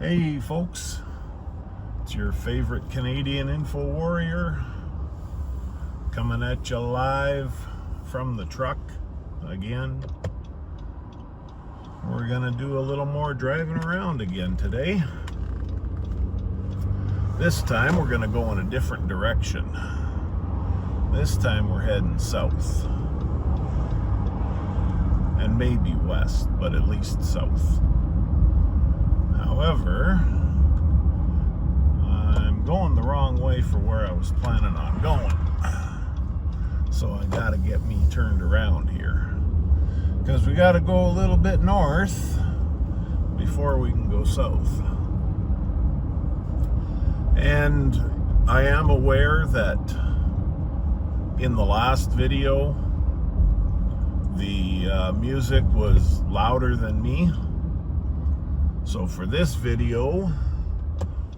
Hey folks, it's your favorite Canadian info warrior coming at you live from the truck again. We're gonna do a little more driving around again today. This time we're gonna go in a different direction. This time we're heading south and maybe west, but at least south. However, I'm going the wrong way for where I was planning on going. So I gotta get me turned around here, because we gotta go a little bit north before we can go south. And I am aware that in the last video, the music was louder than me. So for this video,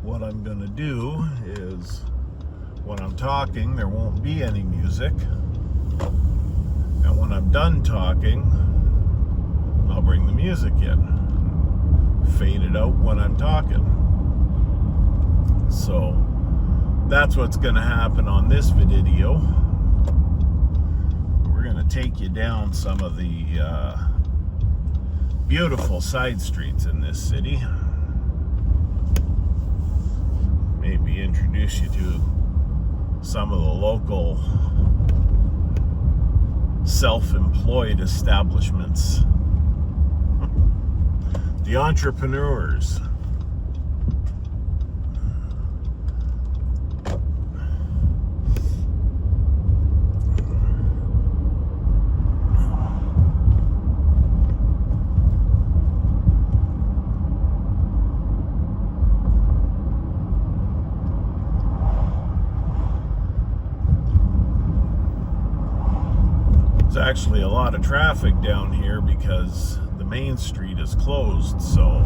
what I'm gonna do is, when I'm talking, there won't be any music. And when I'm done talking, I'll bring the music in. Fade it out when I'm talking. So that's what's gonna happen on this video. We're gonna take you down some of the beautiful side streets in this city. Maybe introduce you to some of the local self-employed establishments. The entrepreneurs. There's actually a lot of traffic down here because the main street is closed, so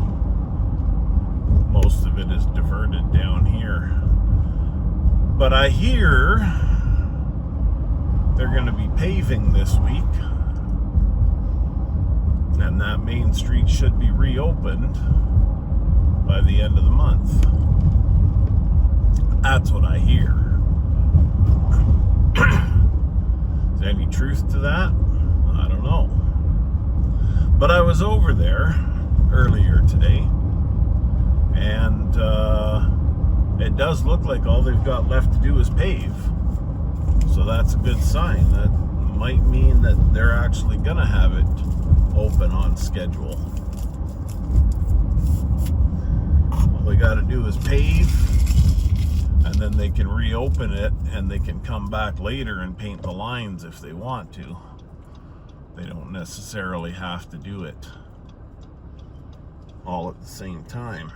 most of it is diverted down here. But I hear they're going to be paving this week, and that main street should be reopened by the end of the month. That's what I hear. Is there any truth to that? I don't know. But I was over there earlier today, and it does look like all they've got left to do is pave. So that's a good sign. That might mean that they're actually gonna have it open on schedule. All they gotta do is pave, and then they can reopen it, and they can come back later and paint the lines if they want to. They don't necessarily have to do it all at the same time.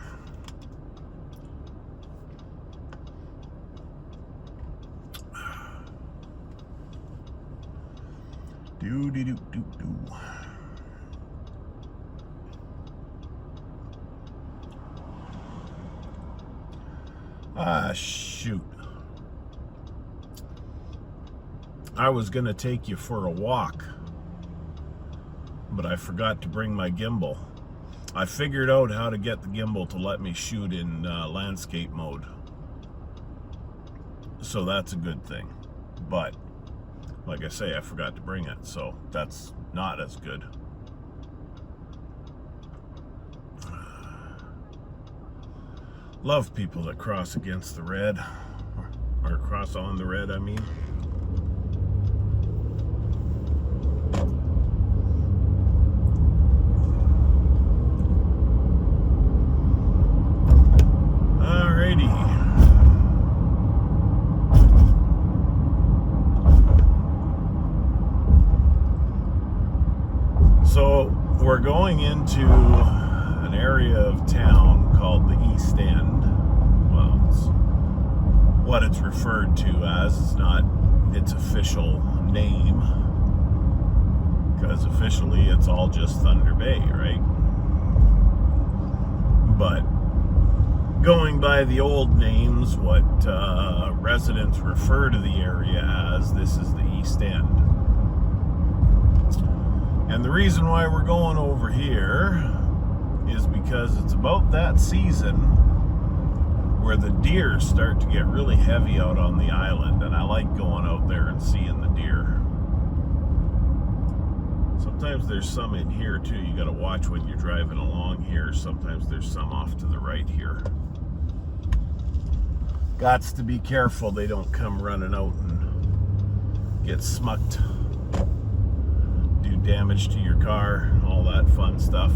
Do. Ah, shoot. I was gonna take you for a walk, but I forgot to bring my gimbal. I figured out how to get the gimbal to let me shoot in landscape mode. So that's a good thing. But, like I say, I forgot to bring it, so that's not as good. Love people that cross against the red, or cross on the red, I mean. Alrighty. So we're going into an area of town called the East End. Well, it's what it's referred to as. It's not its official name, because officially it's all just Thunder Bay, right? But going by the old names, what residents refer to the area as, this is the East End. And the reason why we're going over here is because it's about that season where the deer start to get really heavy out on the island, and I like going out there and seeing the deer. Sometimes there's some in here too. You got to watch when you're driving along here. Sometimes there's some off to the right here. Gots to be careful they don't come running out and get smucked, do damage to your car, all that fun stuff.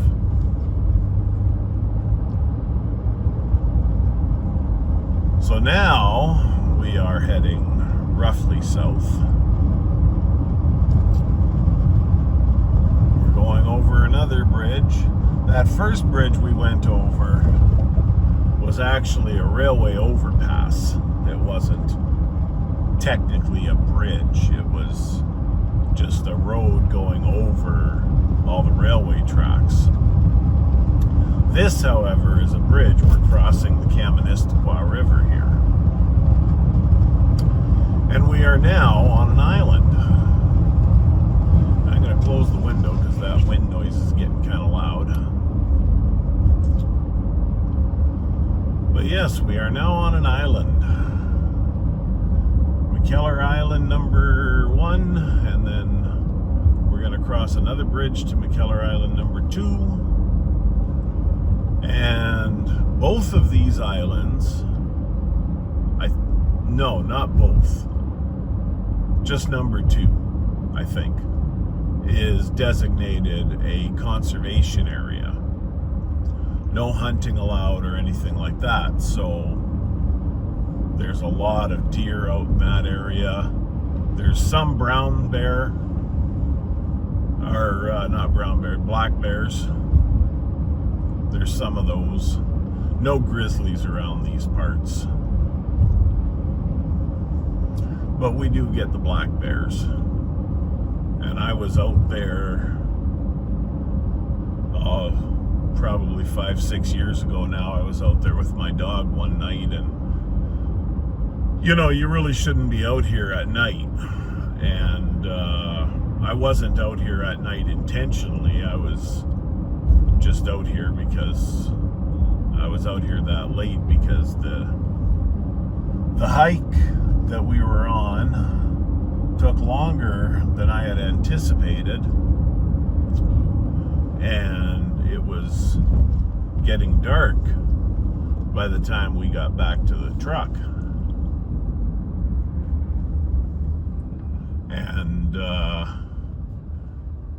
So now we are heading roughly south. We're going over another bridge. That first bridge we went over was actually a railway overpass. It wasn't technically a bridge. It was just a road going over all the railway tracks. This, however, is a bridge. We're crossing the Kaministiquia River here. And we are now on an island. I'm going to close the window because that wind noise is getting kind of loud. But yes, we are now on an island. McKellar Island number 1, and then we're going to cross another bridge to McKellar Island number 2. And both of these islands, no, not both, just number 2, I think, is designated a conservation area. No hunting allowed or anything like that. So there's a lot of deer out in that area. There's some brown bear, or not brown bear, black bears. There's some of those. No grizzlies around these parts. But we do get the black bears. And I was out there probably 5-6 years ago now. I was out there with my dog one night, and you know, you really shouldn't be out here at night. And I wasn't out here at night intentionally. I was just out here because I was out here that late because the hike that we were on took longer than I had anticipated, and it was getting dark by the time we got back to the truck. And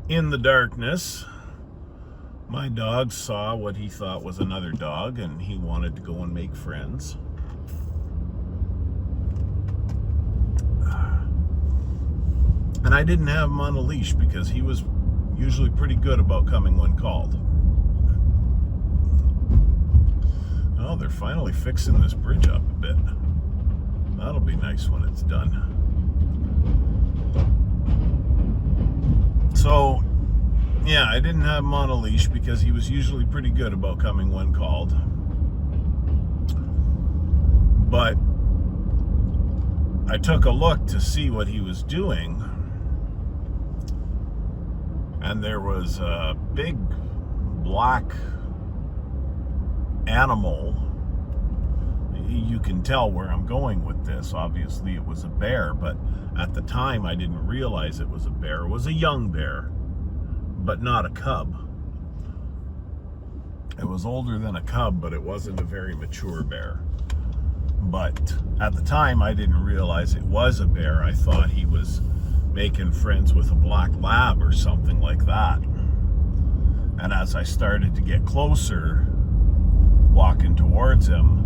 in the darkness, my dog saw what he thought was another dog, and he wanted to go and make friends. And I didn't have him on a leash because he was usually pretty good about coming when called. Oh, they're finally fixing this bridge up a bit. That'll be nice when it's done. So, yeah, I didn't have him on a leash because he was usually pretty good about coming when called. But I took a look to see what he was doing, and there was a big black animal. You can tell where I'm going with this. Obviously it was a bear, but at the time I didn't realize it was a bear. It was a young bear, but not a cub. It was older than a cub, but it wasn't a very mature bear. But at the time I didn't realize it was a bear. I thought he was making friends with a black lab or something like that. And as I started to get closer, walking towards him,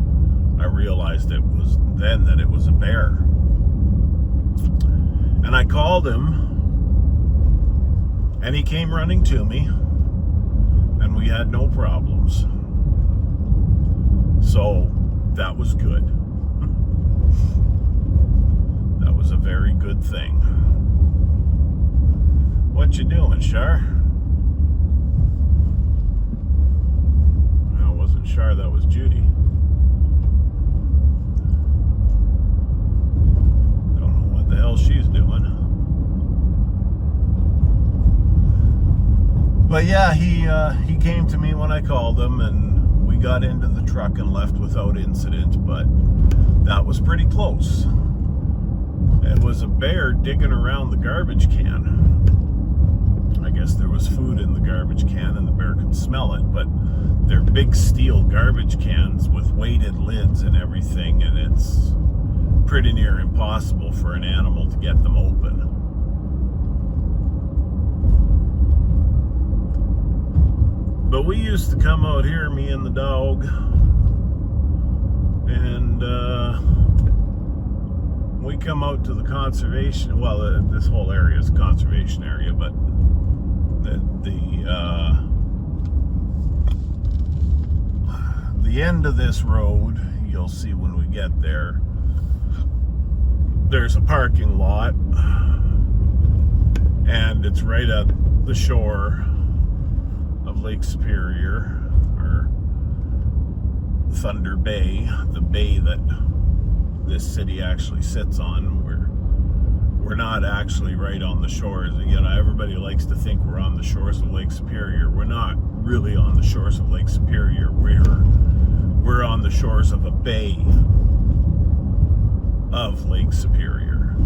I realized it was then that it was a bear. And I called him, and he came running to me, and we had no problems. So that was good. That was a very good thing. What you doing, Shar? I wasn't sure that was Judy. Don't know what the hell she's doing. But But yeah, he came to me when I called him, and we got into the truck and left without incident, but that was pretty close. It was a bear digging around the garbage can. I guess there was food in the garbage can and the bear could smell it, but they're big steel garbage cans with weighted lids and everything, and it's pretty near impossible for an animal to get them open. But we used to come out here, me and the dog, and we come out to the conservation, well, this whole area is a conservation area, but the end of this road, you'll see when we get there, there's a parking lot, and it's right at the shore of Lake Superior, or Thunder Bay, the bay that this city actually sits on. We're not actually right on the shores. You know, everybody likes to think we're on the shores of Lake Superior. We're not really on the shores of Lake Superior. We're on the shores of a bay of Lake Superior.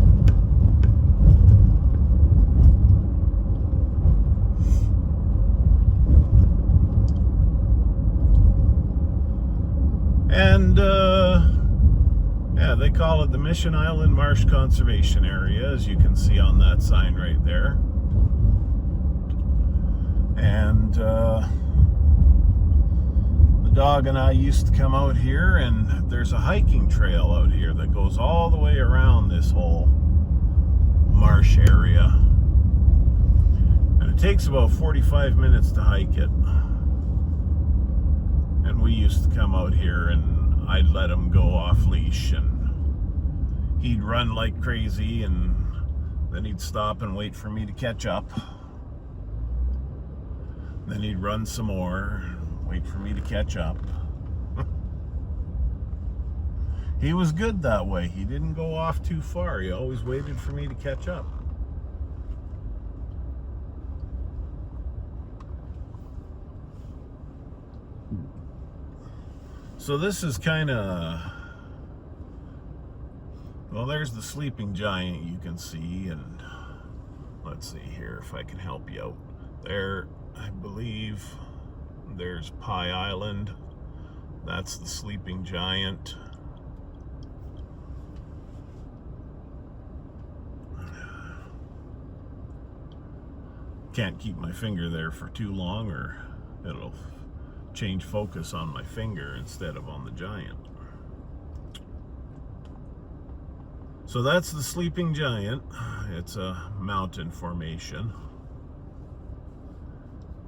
And yeah, they call it the Mission Island Marsh Conservation Area, as you can see on that sign right there. And the dog and I used to come out here, and there's a hiking trail out here that goes all the way around this whole marsh area. And it takes about 45 minutes to hike it. And we used to come out here, and I'd let him go off leash, and he'd run like crazy, and then he'd stop and wait for me to catch up. Then he'd run some more, wait for me to catch up. He was good that way. He didn't go off too far. He always waited for me to catch up. So this is kind of, well, there's the sleeping giant you can see, and let's see here if I can help you out. There, I believe, there's Pie Island. That's the sleeping giant. Can't keep my finger there for too long, or it'll change focus on my finger instead of on the giant. So that's the sleeping giant. It's a mountain formation.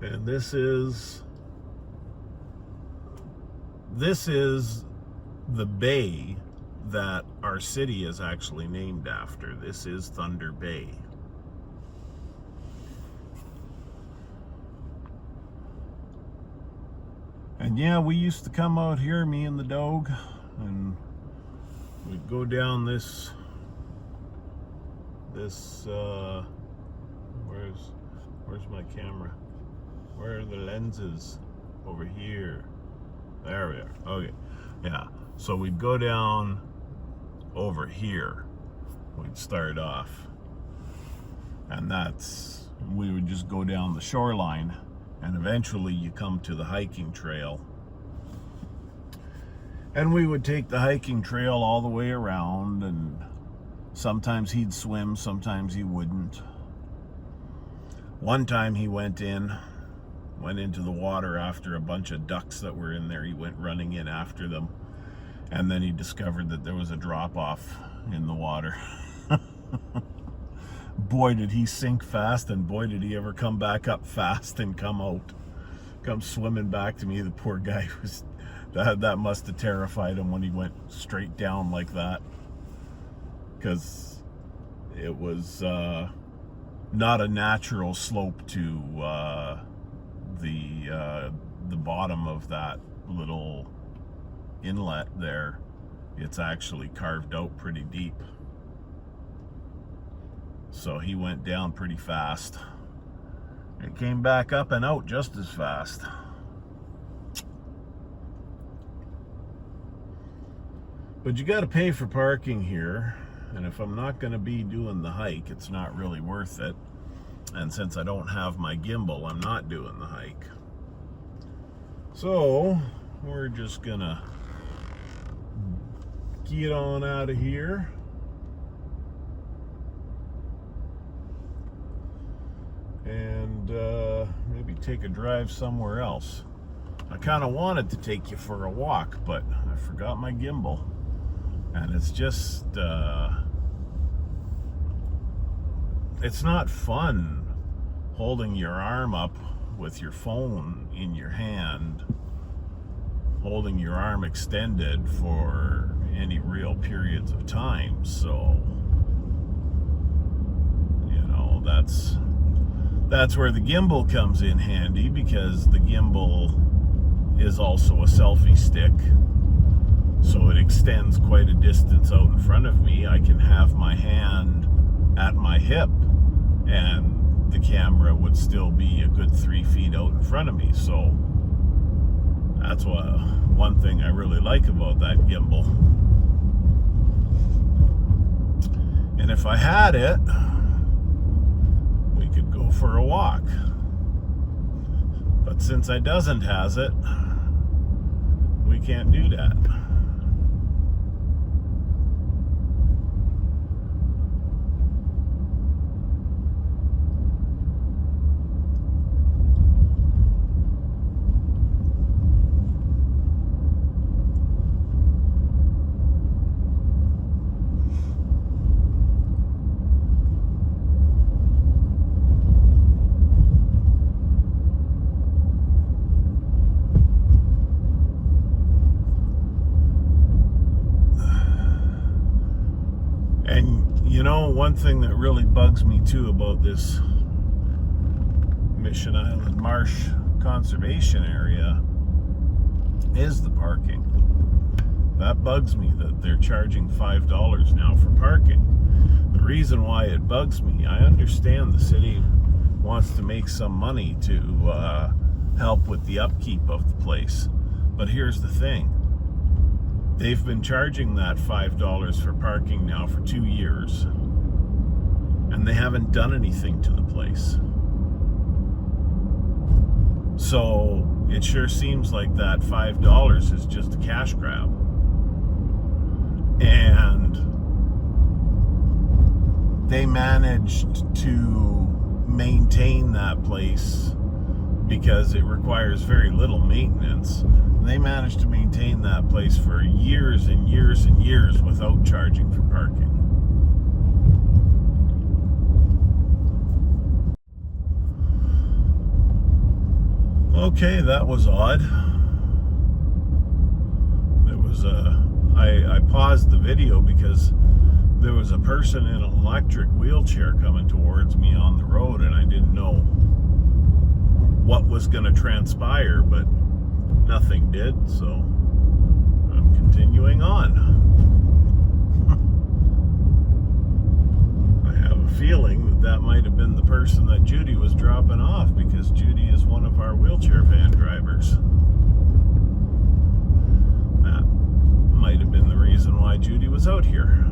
And this is the bay that our city is actually named after. This is Thunder Bay. And yeah, we used to come out here, me and the dog, and we'd go down this where's my camera? Where are the lenses? Over here. There we are. Okay. Yeah. So we'd go down over here. We'd start off. And we would just go down the shoreline, and eventually you come to the hiking trail. And we would take the hiking trail all the way around, and sometimes he'd swim, sometimes he wouldn't. One time he went into the water after a bunch of ducks that were in there. He went running in after them, and then he discovered that there was a drop-off in the water. Boy, did he sink fast, and boy, did he ever come back up fast and come swimming back to me. The poor guy that must have terrified him when he went straight down like that, because it was not a natural slope to the bottom of that little inlet there. It's actually carved out pretty deep. So he went down pretty fast, It came back up and out just as fast. But you got to pay for parking here, and if I'm not going to be doing the hike, it's not really worth it. And since I don't have my gimbal, I'm not doing the hike. So we're just gonna get on out of here. And maybe take a drive somewhere else. I kind of wanted to take you for a walk, but I forgot my gimbal. And it's just, it's not fun holding your arm up with your phone in your hand, holding your arm extended for any real periods of time. So, you know, that's where the gimbal comes in handy, because the gimbal is also a selfie stick. So it extends quite a distance out in front of me. I can have my hand at my hip and the camera would still be a good 3 feet out in front of me. So that's one thing I really like about that gimbal. And if I had it, we could go for a walk. But since I doesn't has it, we can't do that. You know, one thing that really bugs me too about this Mission Island Marsh Conservation Area is the parking. That bugs me that they're charging $5 now for parking. The reason why it bugs me, I understand the city wants to make some money to help with the upkeep of the place. But here's the thing. They've been charging that $5 for parking now for 2 years, and they haven't done anything to the place. So it sure seems like that $5 is just a cash grab. And they managed to maintain that place because it requires very little maintenance. They managed to maintain that place for years and years and years without charging for parking. Okay, that was odd. There was I paused the video because there was a person in an electric wheelchair coming towards me on the road, and I didn't know what was going to transpire, but nothing did, so I'm continuing on. I have a feeling that might have been the person that Judy was dropping off, because Judy is one of our wheelchair van drivers. That might have been the reason why Judy was out here.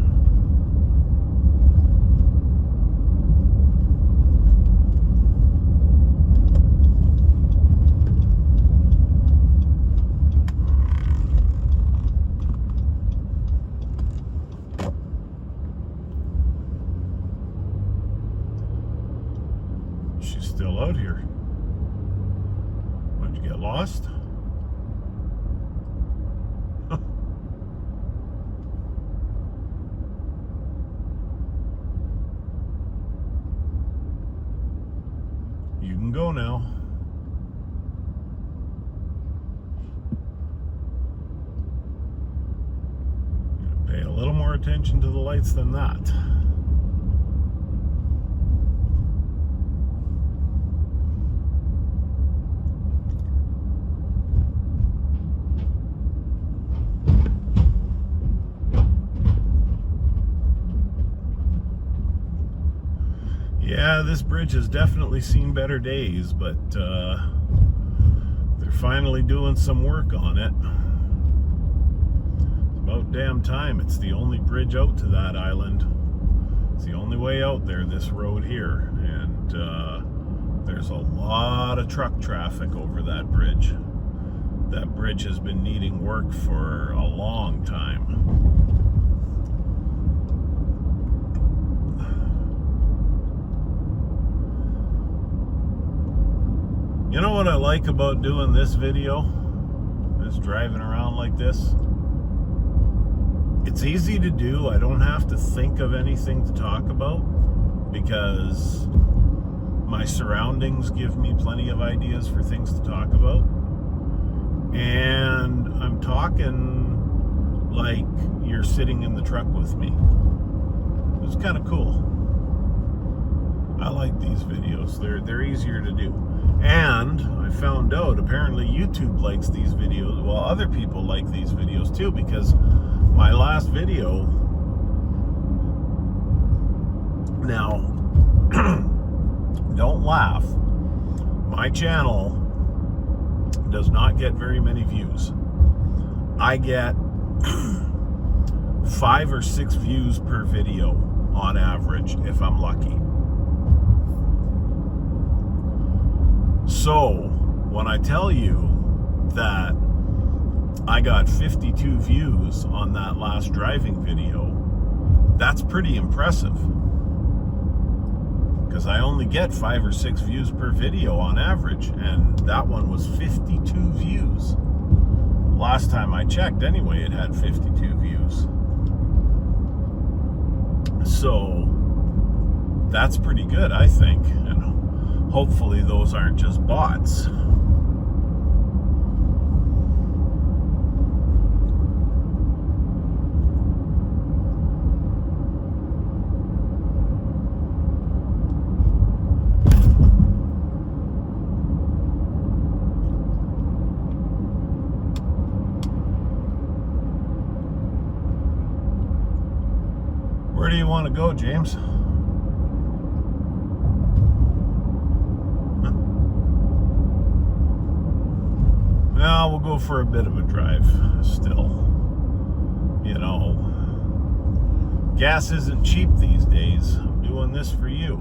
Still out here. Why'd you get lost? You can go now. Pay a little more attention to the lights than that. Yeah, this bridge has definitely seen better days, but they're finally doing some work on it. About damn time. It's the only bridge out to that island. It's the only way out there, this road here. And there's a lot of truck traffic over that bridge. That bridge has been needing work for a long time. You know what I like about doing this video? Is driving around like this. It's easy to do. I don't have to think of anything to talk about because my surroundings give me plenty of ideas for things to talk about. And I'm talking like you're sitting in the truck with me. It's kind of cool. I like these videos. They're easier to do. And I found out apparently YouTube likes these videos. Well, other people like these videos too, because my last video, now don't laugh, my channel does not get very many views. I get 5 or 6 views per video on average if I'm lucky. So when I tell you that I got 52 views on that last driving video, that's pretty impressive, because I only get 5 or 6 views per video on average, and that one was 52 views. Last time I checked anyway, it had 52 views. So that's pretty good, I think, and hopefully those aren't just bots. Where do you want to go, James? Well, we'll go for a bit of a drive still. You know, gas isn't cheap these days. I'm doing this for you.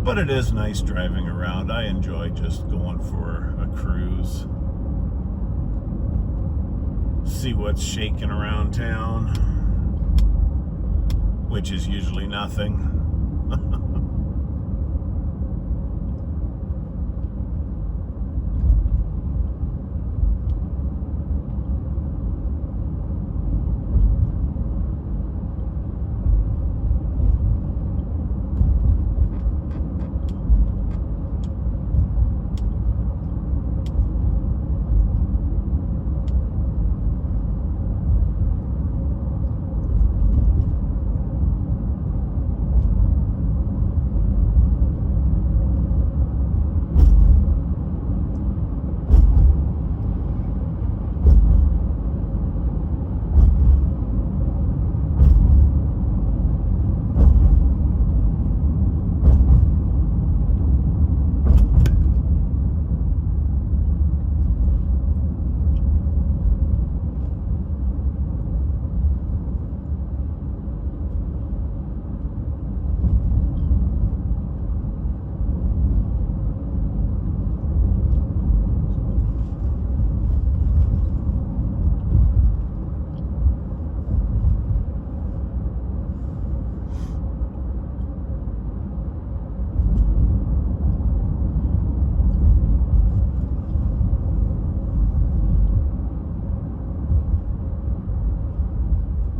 But it is nice driving around. I enjoy just going for a cruise. See what's shaking around town, which is usually nothing.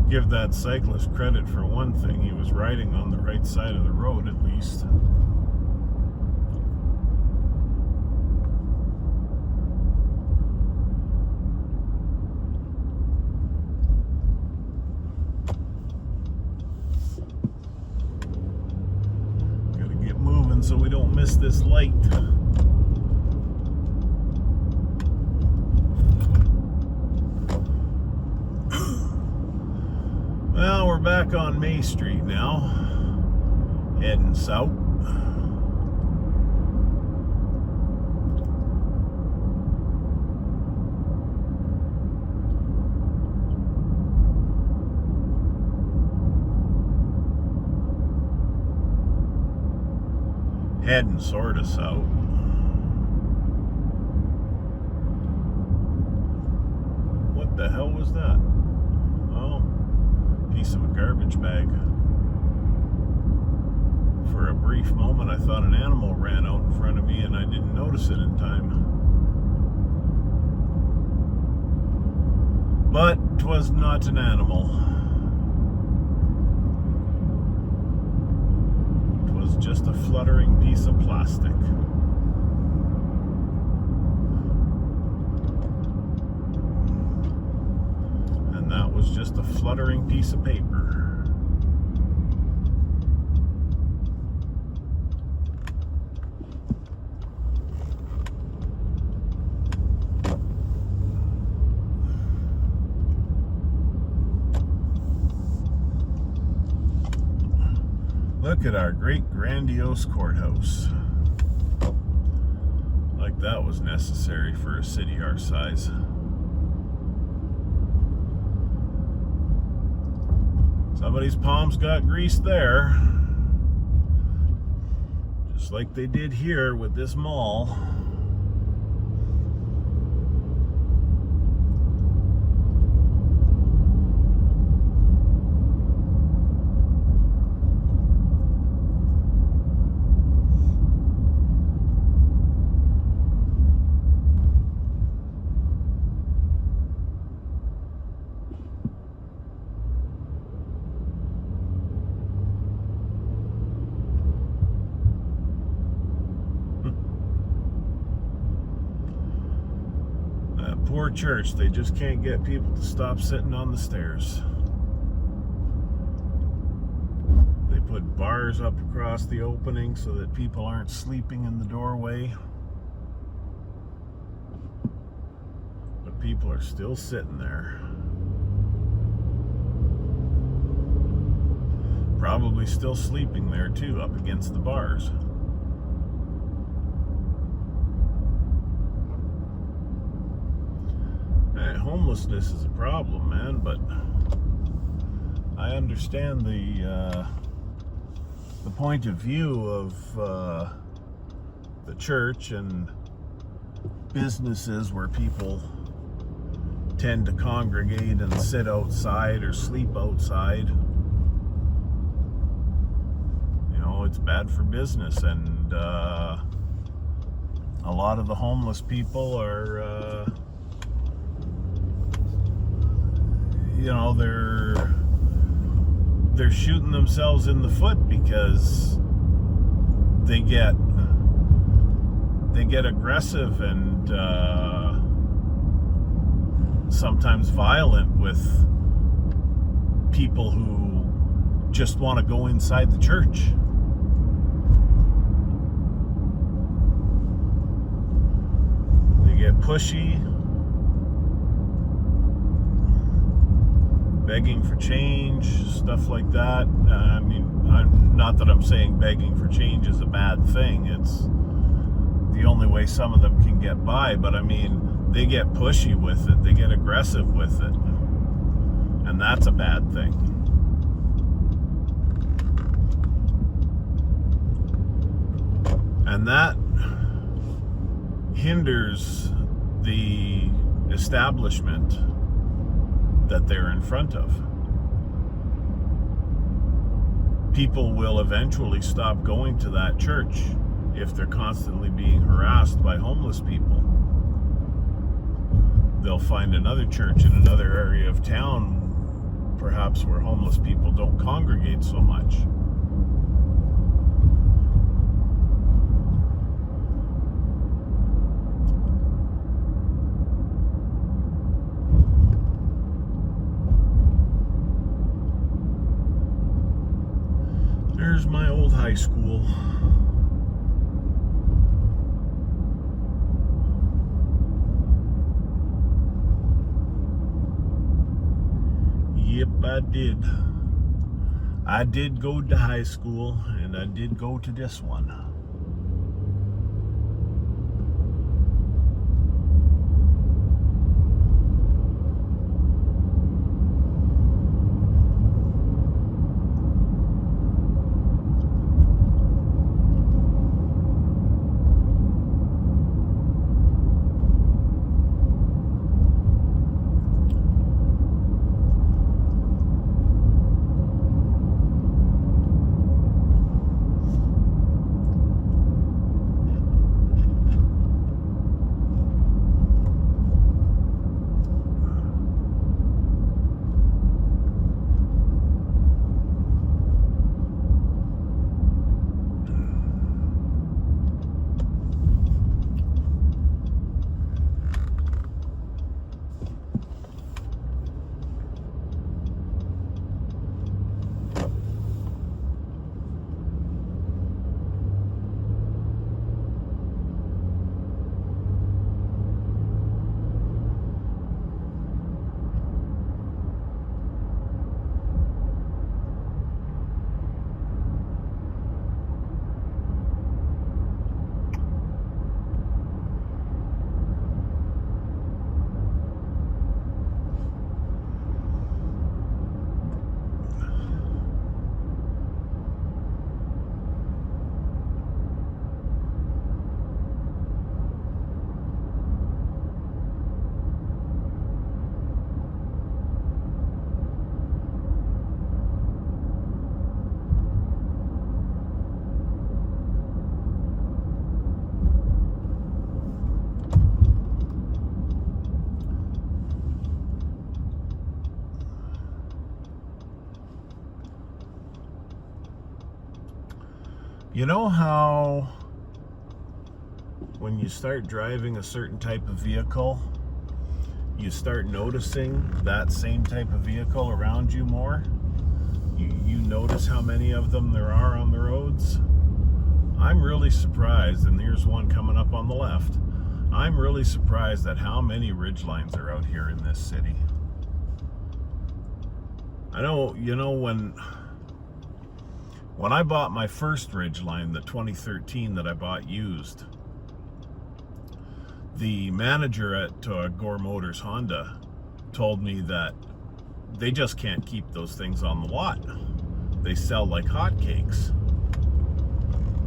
Give that cyclist credit for one thing. He was riding on the right side of the road at least. this light. Well, we're back on May Street now, heading south. Heading sort of south. What the hell was that? Oh, piece of a garbage bag. For a brief moment I thought an animal ran out in front of me and I didn't notice it in time. But 'twas not an animal. Just a fluttering piece of plastic. And that was just a fluttering piece of paper. Look at our great grandiose courthouse. Like that was necessary for a city our size. Somebody's palms got greased there. Just like they did here with this mall. Poor church, they just can't get people to stop sitting on the stairs. They put bars up across the opening so that people aren't sleeping in the doorway. But people are still sitting there. Probably still sleeping there too, up against the bars. Homelessness is a problem, man, but I understand the point of view of the church and businesses where people tend to congregate and sit outside or sleep outside. You know, it's bad for business, and a lot of the homeless people are you know, they're shooting themselves in the foot because they get aggressive and sometimes violent with people who just want to go inside the church. They get pushy, begging for change, stuff like that. I mean, not that I'm saying begging for change is a bad thing. It's the only way some of them can get by, but I mean, they get pushy with it, they get aggressive with it, and that's a bad thing. And that hinders the establishment that they're in front of. People will eventually stop going to that church if they're constantly being harassed by homeless people. They'll find another church in another area of town, perhaps where homeless people don't congregate so much. There's my old high school. I did. I did go to high school, and I did go to this one. You know how when you start driving a certain type of vehicle, you start noticing that same type of vehicle around you more? You notice how many of them there are on the roads? I'm really surprised, and here's one coming up on the left. I'm really surprised at how many ridgelines are out here in this city. I know, when I bought my first Ridgeline, the 2013 that I bought used, the manager at Gore Motors Honda told me that they just can't keep those things on the lot. They sell like hotcakes.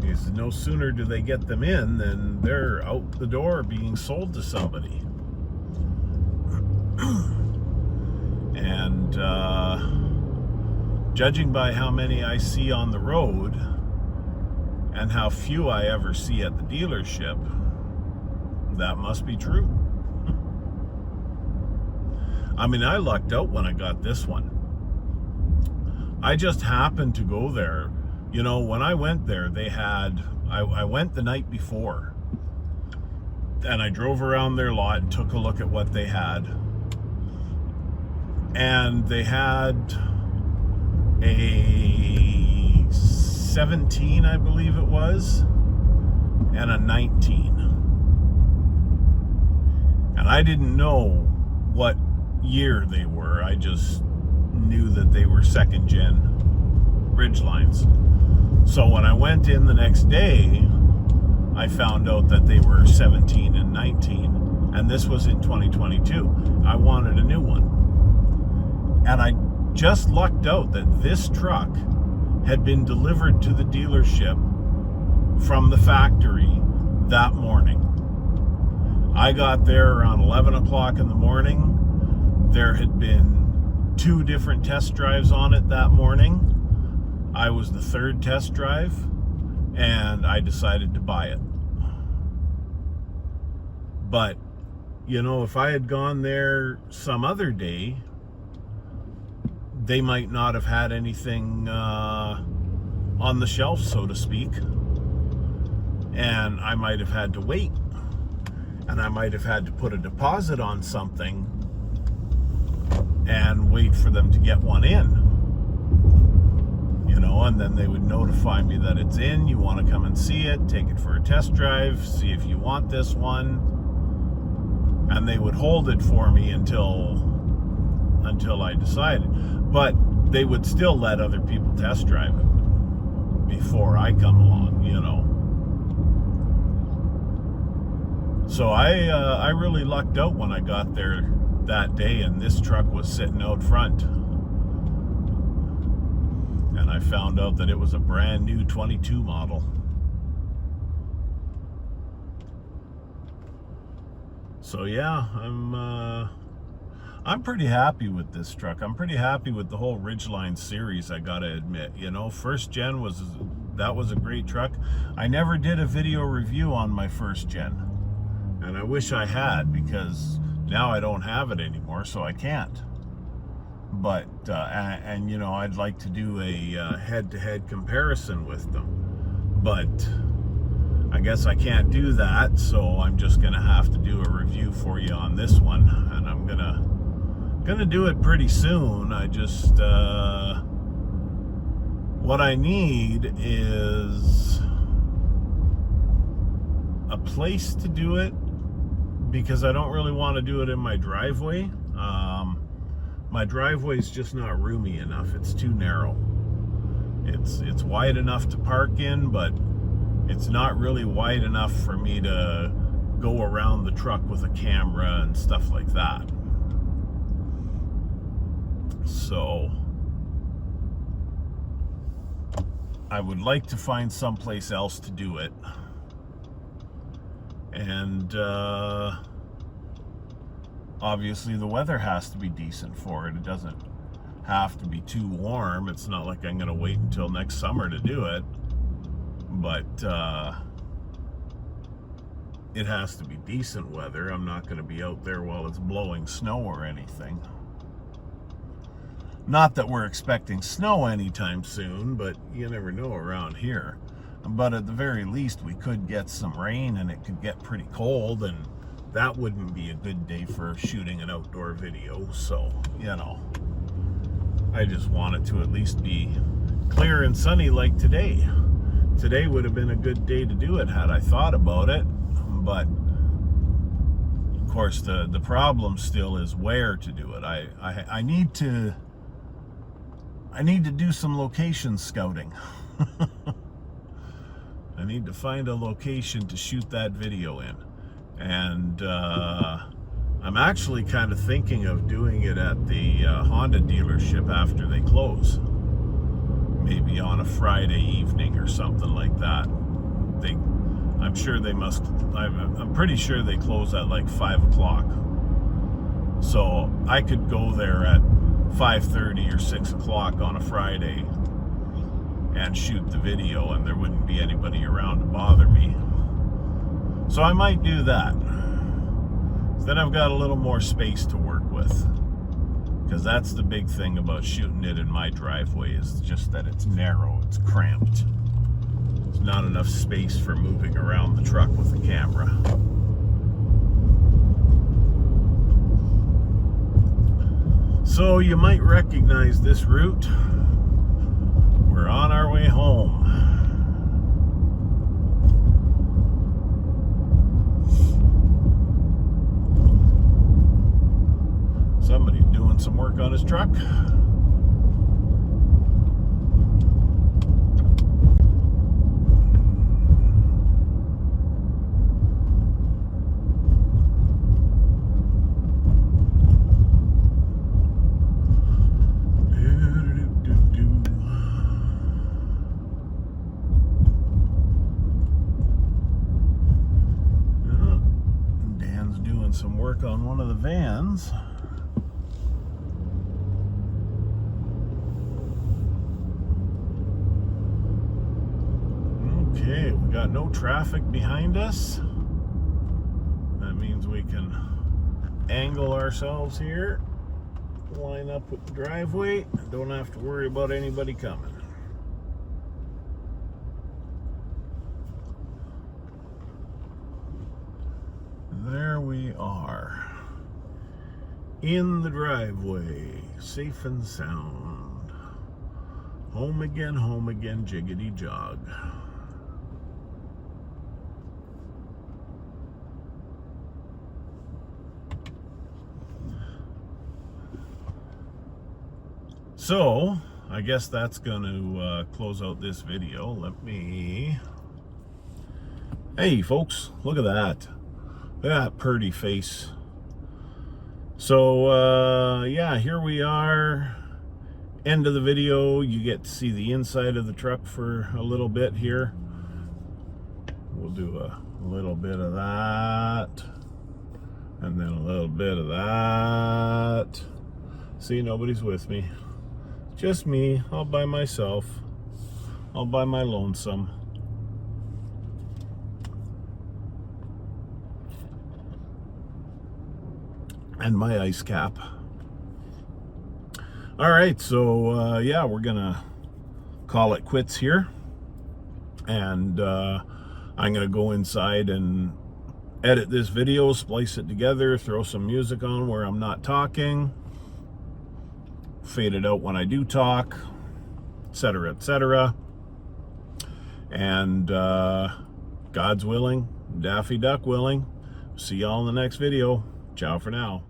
Because no sooner do they get them in than they're out the door being sold to somebody. And judging by how many I see on the road and how few I ever see at the dealership, that must be true. I mean, I lucked out when I got this one. I just happened to go there. You know, when I went there, they had, I went the night before, and I drove around their lot and took a look at what they had. And they had a 17, I believe it was, and a 19. And I didn't know what year they were. I just knew that they were second gen Ridgelines. So when I went in the next day, I found out that they were 17 and 19, and this was in 2022. I wanted a new one. And I just lucked out that this truck had been delivered to the dealership from the factory that morning. I got there around 11 o'clock in the morning. There had been 2 different test drives on it that morning. I was the 3rd test drive, and I decided to buy it. But, you know, if I had gone there some other day, they might not have had anything on the shelf, so to speak. And I might have had to wait. And I might have had to put a deposit on something and wait for them to get one in. You know, and then they would notify me that it's in, you want to come and see it, take it for a test drive, see if you want this one. And they would hold it for me until I decided. But they would still let other people test drive it before I come along, you know. So I really lucked out when I got there that day and this truck was sitting out front. And I found out that it was a brand new 22 model. So yeah, I'm pretty happy with this truck. I'm pretty happy with the whole Ridgeline series, I gotta admit. You know, first gen was a great truck. I never did a video review on my first gen. And I wish I had, because now I don't have it anymore, so I can't. But, and you know, I'd like to do a head-to-head comparison with them. But I guess I can't do that, so I'm just gonna have to do a review for you on this one. And I'm gonna do it pretty soon. I just, what I need is a place to do it, because I don't really want to do it in my driveway. My driveway is just not roomy enough. It's too narrow. It's wide enough to park in, but it's not really wide enough for me to go around the truck with a camera and stuff like that. So I would like to find someplace else to do it. And obviously the weather has to be decent for it. It doesn't have to be too warm. It's not like I'm gonna wait until next summer to do it, but it has to be decent weather. I'm not gonna be out there while it's blowing snow or anything. Not that we're expecting snow anytime soon, but you never know around here. But at the very least, we could get some rain and it could get pretty cold, and that wouldn't be a good day for shooting an outdoor video. So, you know, I just want it to at least be clear and sunny like today. Today would have been a good day to do it had I thought about it. But of course, the problem still is where to do it. I need to do some location scouting. I need to find a location to shoot that video in. And I'm actually kind of thinking of doing it at the Honda dealership after they close. Maybe on a Friday evening or something like that. I'm sure they must, I'm pretty sure they close at like 5 o'clock. So I could go there at 5:30 or 6 o'clock on a Friday and shoot the video, and there wouldn't be anybody around to bother me. So I might do that. Then I've got a little more space to work with, because that's the big thing about shooting it in my driveway, is just that it's narrow, it's cramped. There's not enough space for moving around the truck with a camera. So you might recognize this route. We're on our way home. Somebody's doing some work on his truck. Some work on one of the vans. Okay, we got no traffic behind us. That means we can angle ourselves here, line up with the driveway, and don't have to worry about anybody coming. There we are, in the driveway, safe and sound. Home again, jiggity jog. So I guess that's going to close out this video. Let me... Hey folks, look at that. Look at that pretty face. So yeah, here we are. End of the video. You get to see the inside of the truck for a little bit here. We'll do a little bit of that, and then a little bit of that. See, nobody's with me. Just me, all by myself, all by my lonesome. And my ice cap. All right, so yeah, we're gonna call it quits here, and I'm gonna go inside and edit this video, splice it together, throw some music on where I'm not talking, fade it out when I do talk, etc., etc. And God's willing, Daffy Duck willing. See y'all in the next video. Ciao for now.